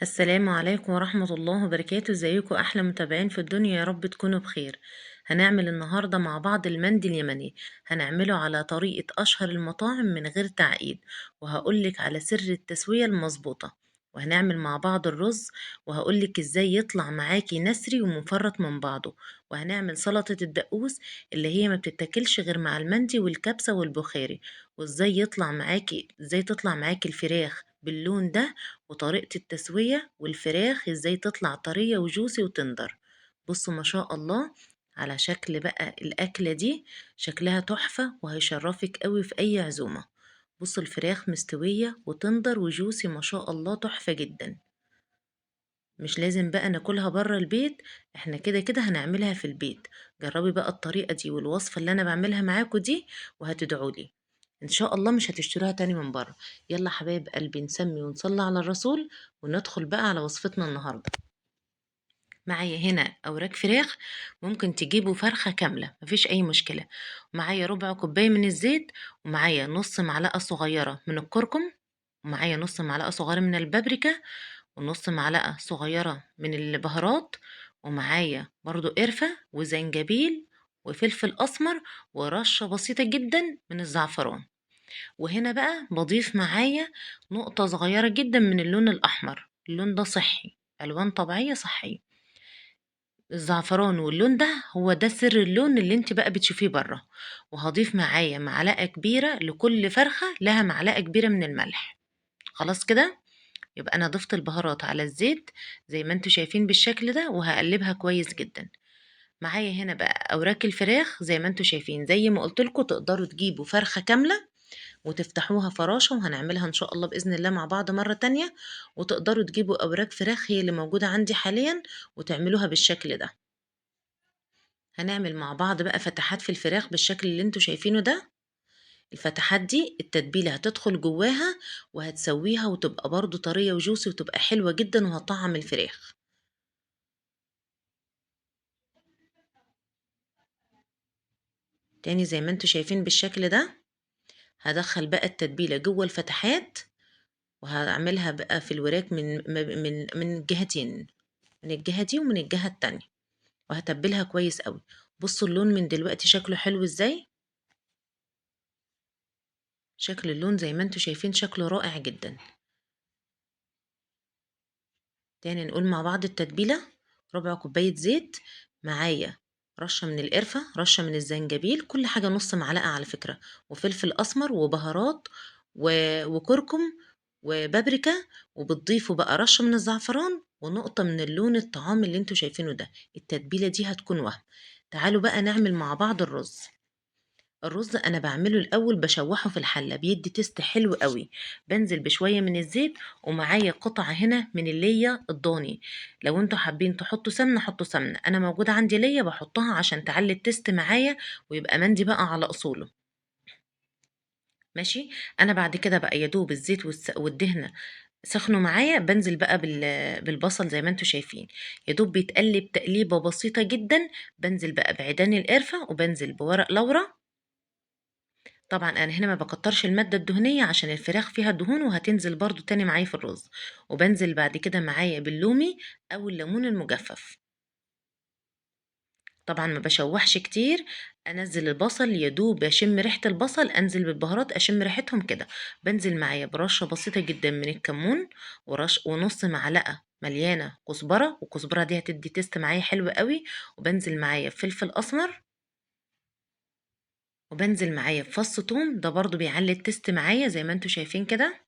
السلام عليكم ورحمة الله وبركاته. ازيكم احلى متابعين في الدنيا، يا رب تكونوا بخير. هنعمل النهاردة مع بعض المندي اليمني. هنعمله على طريقة اشهر المطاعم من غير تعقيد، وهقولك على سر التسوية المظبوطة. وهنعمل مع بعض الرز، وهقولك ازاي يطلع معاكي نسري ومفرط من بعضه. وهنعمل سلطة الدقوس اللي هي ما بتتاكلش غير مع المندي والكبسة والبخاري. ازاي تطلع معاكي الفراخ باللون ده، وطريقة التسوية، والفراخ ازاي تطلع طرية وجوسي وتندر. بصوا ما شاء الله على شكل بقى الأكلة دي، شكلها تحفة وهيشرفك قوي في أي عزومة. بصوا الفراخ مستوية وتندر وجوسي ما شاء الله، تحفة جدا. مش لازم بقى ناكلها بره البيت، احنا كده كده هنعملها في البيت. جربي بقى الطريقة دي والوصفة اللي انا بعملها معاكم دي، وهتدعولي ان شاء الله مش هتشتروها تاني من بره. يلا حبايب قلبي، نسمي ونصلي على الرسول وندخل بقى على وصفتنا النهاردة. معايا هنا اوراق فراخ، ممكن تجيبوا فرخة كاملة مفيش اي مشكلة. معايا ربع كوباية من الزيت، ومعايا نص معلقة صغيرة من الكركم، ومعايا نص معلقة صغيرة من البابريكا، ونص معلقة صغيرة من البهارات، ومعايا برضو قرفة وزنجبيل وفلفل أسمر، ورشة بسيطة جدا من الزعفران. وهنا بقى بضيف معايا نقطة صغيرة جدا من اللون الأحمر، اللون ده صحي، ألوان طبيعية صحية. الزعفران واللون ده هو ده سر اللون اللي انت بقى بتشوفيه بره. وهضيف معايا معلقة كبيرة لكل فرخة، لها معلقة كبيرة من الملح. خلاص كده، يبقى انا ضفت البهارات على الزيت زي ما انتوا شايفين بالشكل ده، وهقلبها كويس جدا. معايا هنا بقى اوراق الفراخ زي ما انتوا شايفين، زي ما قلت لكم تقدروا تجيبوا فرخة كاملة وتفتحوها فراشة، وهنعملها ان شاء الله بإذن الله مع بعض مرة تانية. وتقدروا تجيبوا اوراق فراخ هي اللي موجودة عندي حاليا وتعملوها بالشكل ده. هنعمل مع بعض بقى فتحات في الفراخ بالشكل اللي انتوا شايفينه ده. الفتحات دي التتبيلة هتدخل جواها وهتسويها، وتبقى برضو طرية وجوسي وتبقى حلوة جدا وهطعم الفراخ. تاني زي ما انتوا شايفين بالشكل ده، هدخل بقى التتبيلة جوه الفتحات، وهعملها بقى في الوراك من الجهتين، من الجهة دي ومن الجهة التانية، وهتبلها كويس قوي. بصوا اللون من دلوقتي شكله حلو ازاي. شكل اللون زي ما انتوا شايفين شكله رائع جدا. تاني نقول مع بعض التتبيلة: ربع كوباية زيت، معايا رشة من القرفة، رشة من الزنجبيل، كل حاجة نص معلقة على فكرة، وفلفل أسمر وبهارات وكركم وبابريكا. وبتضيفوا بقى رشة من الزعفران ونقطة من اللون الطعام اللي انتوا شايفينه ده. التتبيلة دي هتكون وهم. تعالوا بقى نعمل مع بعض الرز. الرز انا بعمله الاول بشوحه في الحله، بيدي تيست حلو قوي. بنزل بشويه من الزيت، ومعايا قطعه هنا من اللية الضاني. لو انتوا حابين تحطوا سمنه حطوا سمنه، انا موجوده عندي ليا بحطها عشان تعلي التيست معايا، ويبقى مندي بقى على اصوله. ماشي. انا بعد كده بقى يا دوب الزيت والدهنه سخنوا معايا، بنزل بقى بالبصل زي ما انتوا شايفين، يا دوب بيتقلب تقليبه بسيطه جدا. بنزل بقى بعيدان القرفه، وبنزل بورق لورا. طبعا انا هنا ما بكترش المادة الدهنية عشان الفراخ فيها دهون، وهتنزل برضو تاني معايا في الرز. وبنزل بعد كده معايا باللومي او الليمون المجفف. طبعا ما بشوحش كتير. انزل البصل يا دوب اشم ريحة البصل، انزل بالبهارات اشم ريحتهم كده. بنزل معايا برشة بسيطة جدا من الكمون، ونص معلقة مليانة كزبرة، والكزبرة دي هتدي تيست معايا حلو قوي. وبنزل معايا بفلفل اسمر، وبنزل معايا بفص توم، ده برضو بيعلي التست معايا زي ما انتوا شايفين كده.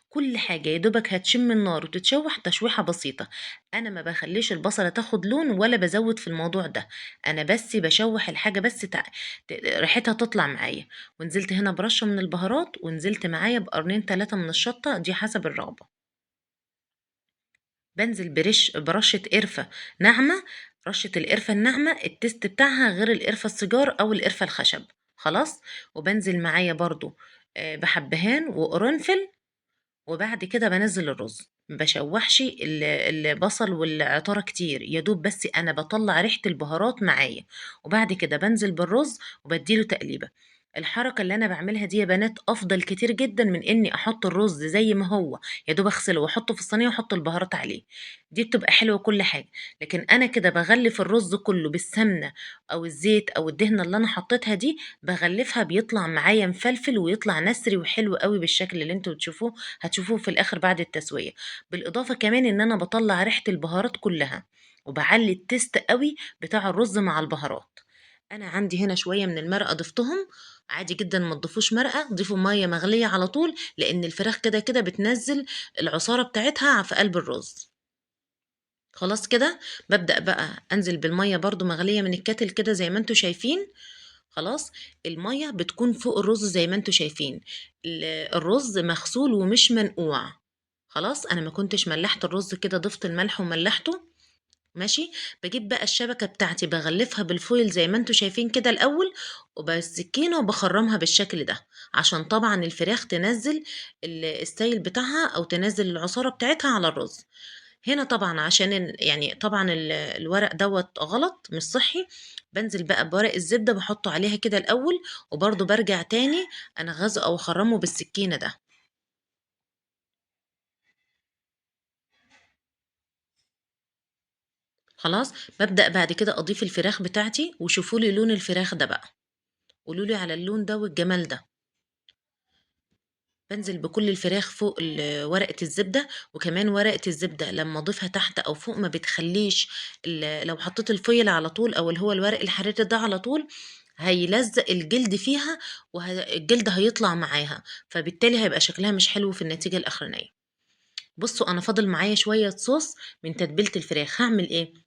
كل حاجة يا دوبك هتشم النار وتتشوح تشويحة بسيطة. انا ما بخليش البصلة تاخد لون ولا بزود في الموضوع ده. انا بس بشوح الحاجة بس ريحتها تطلع معايا. ونزلت هنا برشة من البهارات، ونزلت معايا بقرنين 3 من الشطة، دي حسب الرغبة. بنزل برشة قرفة ناعمة. رشة القرفة الناعمة التست بتاعها غير القرفة السيجار أو القرفة الخشب. خلاص. وبنزل معايا برضو بحبهان وقرنفل. وبعد كده بنزل الرز، مبشوحش البصل والعطارة كتير، يا دوب بس أنا بطلع ريحة البهارات معايا. وبعد كده بنزل بالرز وبديله تقليبة. الحركة اللي أنا باعملها دي يا بنات أفضل كتير جدًا من إني أحط الرز زي ما هو، يا دوب أغسله وأحطه في الصينية وأحط البهارات عليه، دي بتبقى حلوة وكل حاجة، لكن أنا كده باغلّف الرز كلّه بالسمنة أو الزيت أو الدهنة اللي أنا حطيتها دي، باغلّفها بيطلع معايا مفلفل ويطلع نسري وحلو أوي بالشكل اللي أنتم هتشوفوه في الآخر بعد التسوية، بالإضافة كمان إن أنا باطلّع ريحة البهارات كلّها، وباعلّي التيست أوي بتاع الرز مع البهارات. أنا عندي هنا شوية من المرقة ضفتهم، عادي جدًا ما تضيفوش مرقة، ضيفوا مَيّة مغلية على طول، لإن الفراخ كده بتنزّل العصارة بتاعتها في قلب الرز. خلاص كده، بابدأ بقى أنزل بالمَيّة برضه مغلية من الكاتل كده زي ما أنتم شايفين، خلاص، المَيّة بتكون فوق الرز زي ما أنتم شايفين، الرز مغسول ومش منقوع، خلاص، أنا ما كنتش ملّحت الرز كده ضِفت الملح وملّحته ماشي، باجيب بقى الشبكة بتاعتي باغلّفها بالفويل زي ما أنتم شايفين كده الأول، وبالسكينة وباخرّمها بالشكل ده، عشان طبعًا الفراخ تنزّل السايل بتاعها أو تنزّل العصارة بتاعتها على الرز. هنا طبعًا عشان يعني طبعًا الورق دوّة غلط مش صحّي، بانزل بقى بورق الزبدة باحطه عليها كده الأول، وبرضه بارجع تاني أنغّزه أو أخرّمه بالسكينة ده، خلاص، بابدأ بعد كده أضيف الفراخ بتاعتي وشوفوا لي لون الفراخ ده بقى. قولوا لي على اللون ده والجمال ده. بانزل بكل الفراخ فوق ورقة الزبدة، وكمان ورقة الزبدة لمّا أضيفها تحت أو فوق ما بتخلّيش لو حطيت الفويل على طول أو اللي هو الورق الحريري ده على طول، هيلزّق الجلد فيها الجلد هيطلع معاها، فبالتالي هيبقى شكلها مش حلو في النتيجة الأخرانية. بُصّوا أنا فاضل معايا شوية صوص من تتبيلة الفراخ، هاعمل إيه؟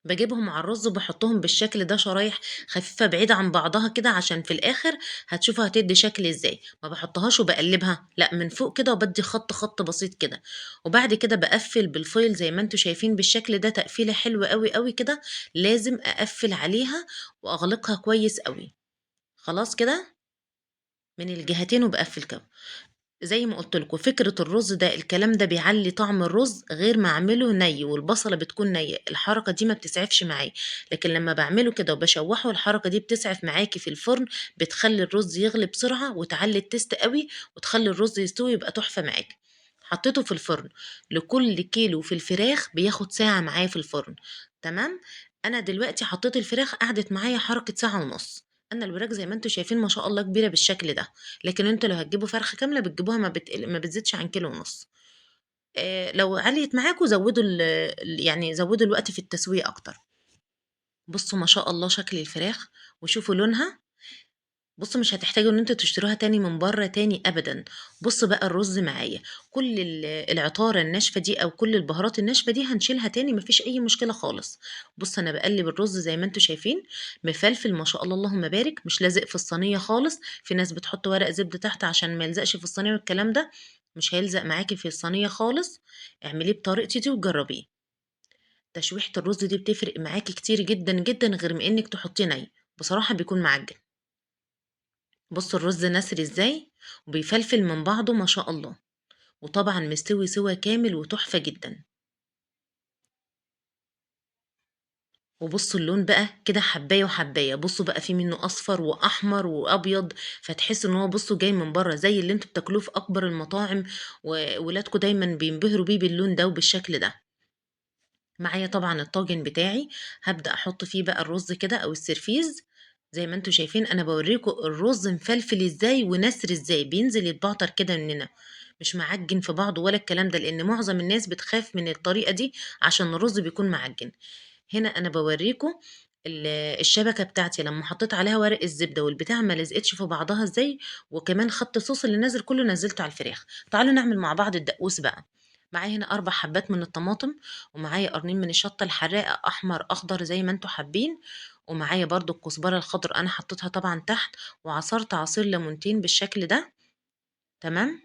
باجيبهم على الرز وباحطهم بالشكل ده شرايح خفيفة بعيدة عن بعضها كده عشان في الآخر هتشوفوا هتدّي شكل إزاي، ما باحطهاش وباقلّبها، لأ من فوق كده وبادّي خط بسيط كده، وبعد كده باقفّل بالفويل زي ما أنتم شايفين بالشكل ده تقفيلة حلوة أوي كده، لازم أقفّل عليها وأغلقها كويس أوي، خلاص كده؟ من الجهتين وباقفّل كده. زي ما قُلت لكم فكرة الرز ده الكلام ده بيعلّي طعم الرز غير ما أعمله ني والبصلة بتكون نيّة، الحركة دي ما بتسعفش معايا، لكن لمّا باعمله كده وباشوّحه الحركة دي بتسعف معاكِ في الفرن، بتخلّي الرز يغلي بسرعة وتعلّي التيست أوي وتخلّي الرز يستوي يبقى تحفة معاكِ. حطيته في الفرن، لكل كيلو في الفراخ بياخد ساعة معايا في الفرن، تمام؟ أنا دلوقتي حطيت الفراخ قعدت معايا حركة ساعة ونُص، أنا الوراك زي ما أنتم شايفين ما شاء الله كبيرة بالشكل ده. لكن أنتم لو هتجيبوا فرخة كاملة بتجيبوها ما بتزيدش عن كيلو ونُص. لو عَلْيِت معاكم زوّدوا يعني زوّدوا الوقت في التسوية أكتر. بُصّوا ما شاء الله شكل الفراخ وشوفوا لونها، بُصّوا مش هتحتاجوا إن أنتم تشتروها تاني من برّه تاني أبدًا. بُصّوا بقى الرز معايا، كل العطارة الناشفة دي أو كل البهارات الناشفة دي هنشيلها تاني ما فيش أي مشكلة خالص. بُصّوا أنا باقلِّب الرز زي ما أنتم شايفين، مفلفل ما شاء الله اللهم بارك، مش لازق في الصينية خالص، في ناس بتحط ورق زبدة تحت عشان ما يلزقش في الصينية والكلام ده، مش هيلزق معاكِ في الصينية خالص، اعمليه بطريقتي دي وجرّبيه. تشويحة الرز دي بتفرق معاكِ كتير جدًا غير ما إنِّك تحطيه ني، بصراحة بيكون معجّن. بُصّوا الرز نَسْري إزاي، وبيفلفل من بعضه ما شاء الله، وطبعًا مستوي سِوَى كامل وتحفة جدًا، وبُصّوا اللون بقى كده حبّاية وحبّاية، بُصّوا بقى في منه أصفر وأحمر وأبيض، فتحسّوا إن هو بُصّوا جاي من برّه زي اللي أنتم بتاكلوه في أكبر المطاعم، وولادكم دايمًا بينبهروا بيه باللون ده وبالشكل ده. معايا طبعًا الطاجن بتاعي، هابدأ أحُط فيه بقى الرز كده أو السرفيز، زي ما أنتم شايفين أنا باورّيكم الرز مفلفل إزاي ونَسْر إزاي، بينزل يتبعتر كده مننا، مش معجِّن في بعضه ولا الكلام ده، لإن معظم الناس بتخاف من الطريقة دي عشان الرز بيكون معجِّن. هنا أنا باورّيكم ال الشبكة بتاعتي لمّا حطيت عليها ورق الزبدة والبتاع ما لزقتش في بعضها إزاي، وكمان خدت الصوص اللي نازل كلّه نزّلته على الفراخ. تعالوا نعمل مع بعض الدقوس بقى. معايا هنا 4 حبّات من الطماطم، ومعايا قرنين من الشطة الحراقة أحمر، أخضر زي ما أنتم حابين، ومعايا برضه الكزبرة الخضرا أنا حطيتها طبعًا تحت، وعصرت عصير ليمونتين بالشكل ده، تمام،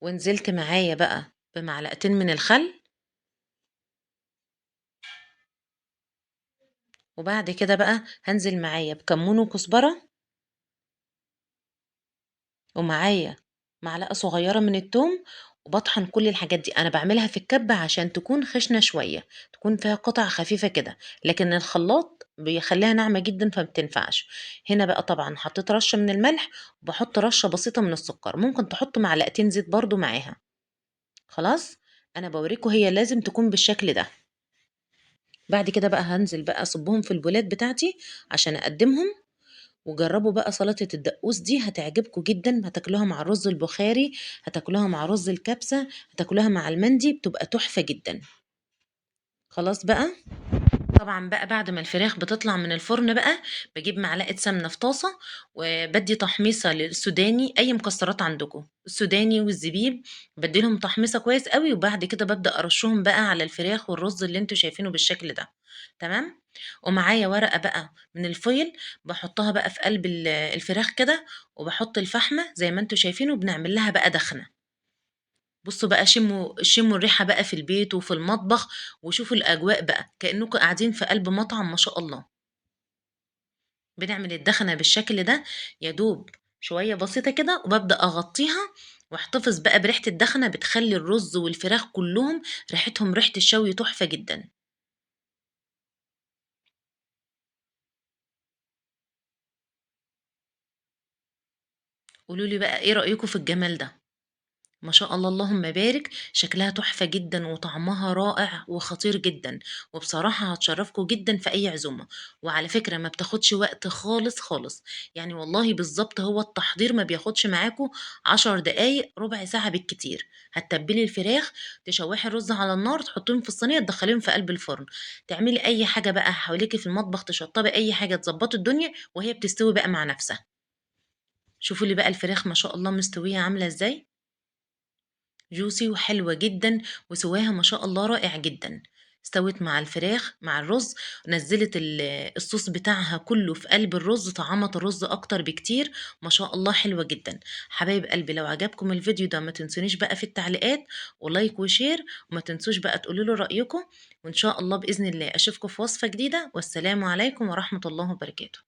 ونزلت معايا بقى بمعلقتين من الخل، وبعد كده بقى هانزل معايا بكمون وكزبرة ومعايا معلقة صغيرة من التوم، وباطحن كل الحاجات دي، أنا باعملها في الكبة عشان تكون خشنة شوية، تكون فيها قطع خفيفة كده، لكن الخلاط بيخلّيها ناعمة جدًا فما بتنفعش. هنا بقى طبعًا حطيت رشة من الملح، وباحط رشة بسيطة من السكر، ممكن تحطوا معلقتين زيت برضه معاها. خلاص؟ أنا باوريكم هي لازم تكون بالشكل ده. بعد كده بقى هانزل بقى أصُبّهم في البولات بتاعتي عشان أقدّمهم. وجرّبوا بقى سلطة الدقوس دي هتعجبكم جدًا، هتاكلوها مع الرز البخاري، هتاكلوها مع رز الكبسة، هتاكلوها مع المندي، بتبقى تحفة جدًا. خلاص بقى؟ طبعًا بقى بعد ما الفراخ بتطلع من الفرن بقى، باجيب معلقة سمنة في طاسة، وبادّي تحميصة للسوداني، أي مكسرات عندكم، السوداني والزبيب، بادّي لهم تحميصة كويس أوي، وبعد كده بابدأ أرشّهم بقى على الفراخ والرز اللي أنتم شايفينه بالشكل ده، تمام؟ ومعايا ورقة بقى من الفويل باحطها بقى في قلب الفراخ كده، وباحط الفحمة زي ما أنتم شايفين، وبنعمل لها بقى دخنة. بُصّوا بقى شمّوا الريحة بقى في البيت وفي المطبخ، وشوفوا الأجواء بقى، كأنكم قاعدين في قلب مطعم ما شاء الله. بنعمل الدخنة بالشكل ده يا دوب شوية بسيطة كده، وبابدأ أغطّيها واحتفظ بقى بريحة الدخنة، بتخلّي الرز والفراخ كلّهم ريحتهم ريحة الشوي تحفة جدًا. قولوا لي بقى إيه رأيكم في الجمال ده؟ ما شاء الله اللهم بارك، شكلها تحفة جدًا وطعمها رائع وخطير جدًا، وبصراحة هتشرّفكم جدًا في أي عزومة، وعلى فكرة ما بتاخدش وقت خالص، خالص، يعني والله بالضبط هو التحضير ما بياخدش معاكم 10 دقايق، ربع ساعة بالكتير. هتتبّلي الفراخ، تشوّحي الرز على النار، تحطّيهم في الصينية، تدخّليهم في قلب الفرن، تعملي أي حاجة بقى حواليكِ في المطبخ، تشطّبي أي حاجة، تضبّطي الدنيا وهي بتستوي بقى مع نفسها. شوفوا لي بقى الفراخ ما شاء الله مستوية عاملة إزاي. juicy وحلوة جدًا، وسواها ما شاء الله رائع جدًا. استوت مع الفراخ مع الرز، نزّلت الصوص بتاعها كلّه في قلب الرز، طعّمت الرز أكتر بكتير، ما شاء الله حلوة جدًا. حبايب قلبي لو عجبكم الفيديو ده ما تنسونيش بقى في التعليقات ولايك وشير، وما تنسوش بقى تقولوا لي رأيكم، وإن شاء الله بإذن الله أشوفكم في وصفة جديدة، والسلام عليكم ورحمة الله وبركاته.